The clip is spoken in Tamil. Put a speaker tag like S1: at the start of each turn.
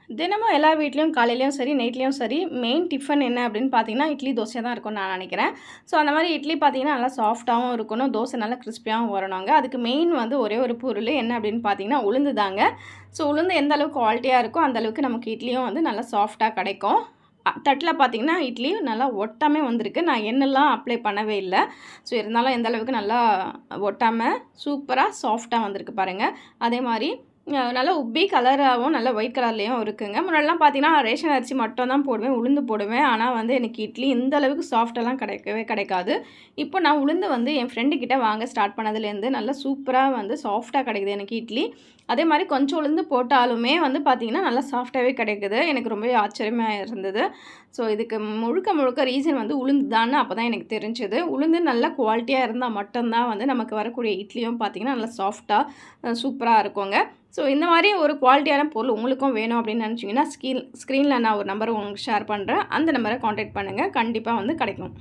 S1: தினமும் எல்லார் வீட்லயும் காலையிலயும் சரி, நைட்லயும் சரி, மெயின் டிஃபன் என்ன அப்படின்னு பார்த்தீங்கன்னா, இட்லி, தோசை தான் இருக்கும்னு நான் நினைக்கிறேன். ஸோ அந்த மாரி இட்லி பார்த்தீங்கன்னா, நல்லா சாஃப்ட்டாவும் இருக்கணும். தோசை நல்லா கிறிஸ்பியாவும் வரணுங்க. அதுக்கு மெயின் வந்து ஒரே ஒரு பொருள் என்ன அப்படின்னு பார்த்தீங்கன்னா, உளுந்து தாங்க. ஸோ உளுந்து எந்த அளவுக்கு குவாலிட்டியா இருக்கோ, அந்த அளவுக்கு நமக்கு இட்லியும் வந்து நல்லா சாஃப்ட்டா கிடைக்கும். தட்டில பார்த்தீங்கன்னா, இட்லி நல்லா ஒட்டாமே வந்திருக்கு. நான் எண்ணெல்லாம் அப்ளை பண்ணவே இல்ல. ஸோ இருந்தாலும் எந்த அளவுக்கு நல்லா ஒட்டாம சூப்பரா சாஃப்ட்டா வந்திருக்கு பாருங்க. அதே மாரி நல்லா உப்பி கலராவும் நல்லா ஒயிட் கலர்லேயும் இருக்குங்க. முன்னாடிலாம் பார்த்தீங்கன்னா, ரேஷன் அரிசி மட்டும் தான் போடுவேன். உளுந்து போடுவேன். ஆனா வந்து எனக்கு இட்லி இந்த அளவுக்கு சாஃப்ட்டாலாம் கிடைக்கவே கிடைக்காது. இப்போ நான் உளுந்து வந்து என் ஃப்ரெண்டு கிட்ட வாங்க ஸ்டார்ட் பண்ணதுலேருந்து நல்லா சூப்பரா வந்து சாஃப்ட்டா கிடைக்குது எனக்கு இட்லி. அதே மாரி கொஞ்சம் உளுந்து போட்டாலுமே வந்து பார்த்தீங்கன்னா, நல்லா சாஃப்ட்டாவே கிடைக்குது. எனக்கு ரொம்பவே ஆச்சரியமா இருந்தது. ஸோ இதுக்கு முழுக்க முழுக்க ரீசன் வந்து உளுந்து தான்னு அப்போ தான் எனக்கு தெரிஞ்சது. உளுந்து நல்ல குவாலிட்டியா இருந்தா மட்டும் தான் வந்து நமக்கு வரக்கூடிய இட்லியும் பார்த்தீங்கன்னா, நல்லா சாஃப்ட்டா சூப்பரா இருக்குங்க. ஸோ இந்த மாரி ஒரு குவாலிட்டியான பொருள் உங்களுக்கும் வேணும் அப்படின்னு நினச்சிங்கன்னா, ஸ்க்ரீனில் நான் ஒரு நம்பர் உங்களுக்கு ஷேர் பண்ணுறேன். அந்த நம்பரை கான்டாக்ட் பண்ணுங்க. கண்டிப்பா வந்து கிடைக்கும்.